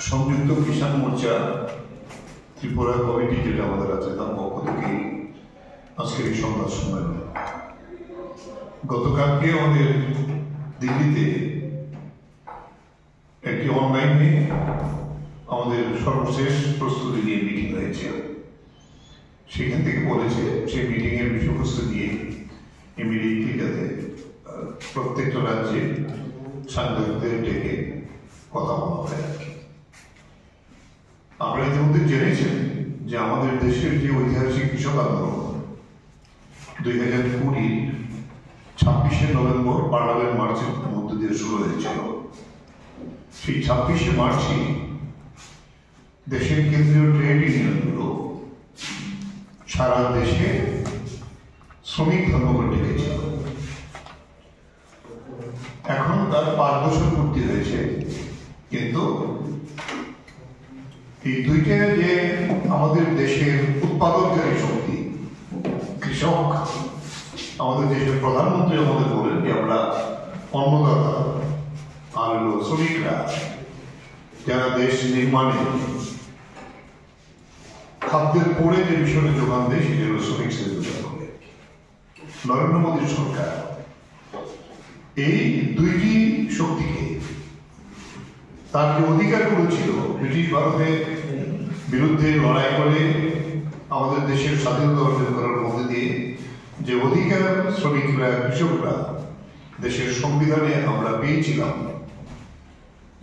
সংযুক্ত কিষাণ মোর্চা ত্রিপুরা কমিটি যেটা আমাদের আছে তার পক্ষ থেকে আজকের এই সংবাদ সম্মেলন। গতকালকে আমাদের দিল্লিতে একটি অনলাইনে আমাদের সর্বশেষ প্রস্তুতি নিয়ে মিটিং হয়েছে। সেখান থেকে বলেছে সেই মিটিংয়ের বিষয়বস্তু দিয়ে ইমিডিয়েটলি যাতে প্রত্যেকটা রাজ্যে সাংবাদিকদের ডেকে কথা বলা হয় আর কি। আমরা ইতিমধ্যে জেনেছেন যে আমাদের দেশের যে ঐতিহাসিক কৃষক আন্দোলন 2020 26শে নভেম্বর পার্লামেন্ট মার্চের মধ্য দিয়ে শুরু হয়েছিল। সেই 26শে মার্চই দেশের কেন্দ্রীয় ট্রেড ইউনিয়নগুলো সারা দেশে শ্রমিক ধর্মঘট ডেকেছিল। এখন তার 5 বছর পূর্তি হয়েছে, কিন্তু এই দুইটা যে আমাদের দেশের উৎপাদনকারী শক্তি কৃষক, আমাদের দেশের প্রধানমন্ত্রী আমাদের বলেন যে আমরা অন্নদাতা আর শ্রমিকরা যারা দেশ নির্মাণে খাদ্যের পরে যে বিষয়ে যোগান দেয় সেটা হল শ্রমিক শ্রেণী করে। নরেন্দ্র মোদীর সরকার এই দুইটি শক্তিকে তার যে অধিকারগুলো ছিল ব্রিটিশ ভারতের বিরুদ্ধে লড়াই করে আমাদের দেশের স্বাধীনতা অর্জন করার মধ্যে দিয়ে যে অধিকার শ্রমিকরা কৃষকরা দেশের সংবিধানে আমরা পেয়েছিলাম,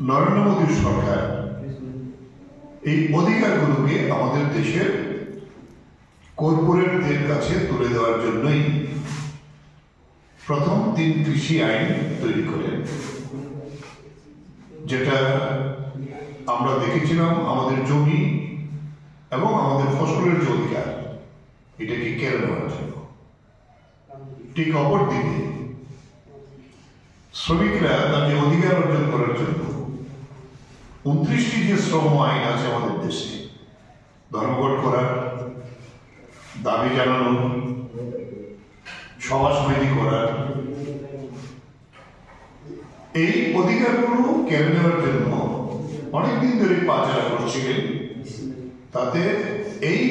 নরেন্দ্র মোদীর সরকার এই অধিকারগুলোকে আমাদের দেশের কর্পোরেটদের কাছে তুলে দেওয়ার জন্যই প্রথম 3 কৃষি আইন তৈরি করেন, যেটা আমরা দেখেছিলাম আমাদের জমি এবং আমাদের ফসলের যে অধিকার এটাকে কেড়ে নেওয়ার জন্য। ঠিক অপর দিকে শ্রমিকরা তাদের অধিকার অর্জন করার জন্য 29টি যে শ্রম আইন আছে আমাদের দেশে, ধর্মঘট করার, দাবি জানানো, সভা সমিতি করার, এই অধিকারগুলো কেড়ে নেওয়ার জন্য অনেকদিন ধরে পাচার করছিলেন। তাতে এই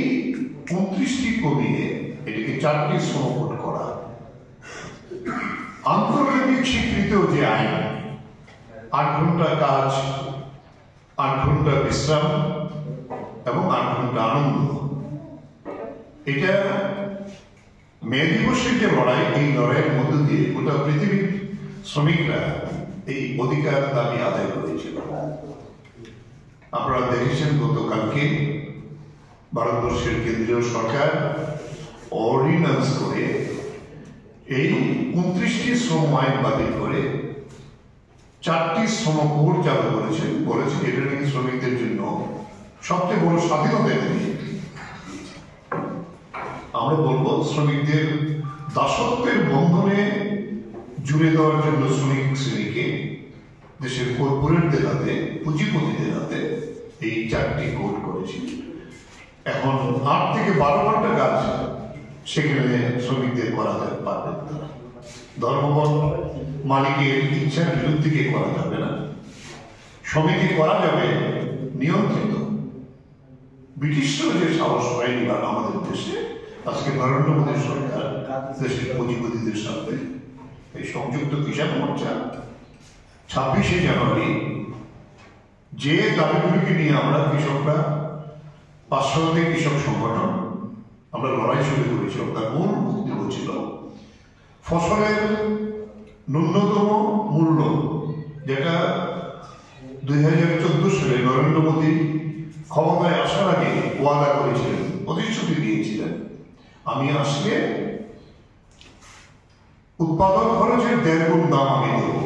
29টি কমিয়ে এটিকে 4টি শ্রমকোড করা, আন্তর্জাতিক স্বীকৃত যে আইন 8 ঘন্টা কাজ, 8 ঘন্টা বিশ্রাম এবং 8 ঘন্টা আনন্দ, এটা মে দিবসের যে লড়াই, এই লড়াইয়ের মধ্য দিয়ে গোটা পৃথিবীর শ্রমিকরা এই অধিকার দাবি আদায় করেছিল। আপনারা দেখেছেন গতকালকে ভারতবর্ষের কেন্দ্রীয় সরকার অর্ডিন্যান্স করে এই 29টি শ্রম আইন বাতিল করে 4টি শ্রমকোড চালু করেছেন। বলেছে এটা নাকি শ্রমিকদের জন্য সবচেয়ে বড় স্বাধীনতা এনে দিয়েছে। আমরা বলবো শ্রমিকদের দাসত্বের বন্ধনে জুড়ে দেওয়ার জন্য শ্রমিক শ্রেণীকে দেশের কর্পোরেটদের হাতে, পুঁজিপতিদের হাতে এই 4টি কোড করেছে। এখন 8 থেকে 12 ঘন্টা কাজ সেখানে শ্রমিকদের করাতে পারবেন না। ধর্মঘট মালিকের ইচ্ছার বিরুদ্ধে করা যাবে না, সমিতি করা যাবে নিয়ন্ত্রিত। ব্রিটিশরা যে সাহস পায়নি বা আমাদের দেশে, আজকে নরেন্দ্র মোদীর সরকার দেশের পুঁজিপতিদের সাথে এই সংযুক্ত কিষাণ মোর্চা 26শে জানুয়ারি যে দাবিগুলিকে নিয়ে আমরা কৃষকরা 500টি কৃষক সংগঠন আমরা লড়াই শুরু করেছিলাম। তার মূল বক্তব্য ছিল ফসলের ন্যূনতম মূল্য, যেটা 2014 সালে নরেন্দ্র মোদী ক্ষমতায় আসার আগে ওয়াদা করেছিলেন, প্রতিশ্রুতি দিয়েছিলেন, আমি আসলে উৎপাদন খরচের 1.5 গুণ দাম আমি দেব।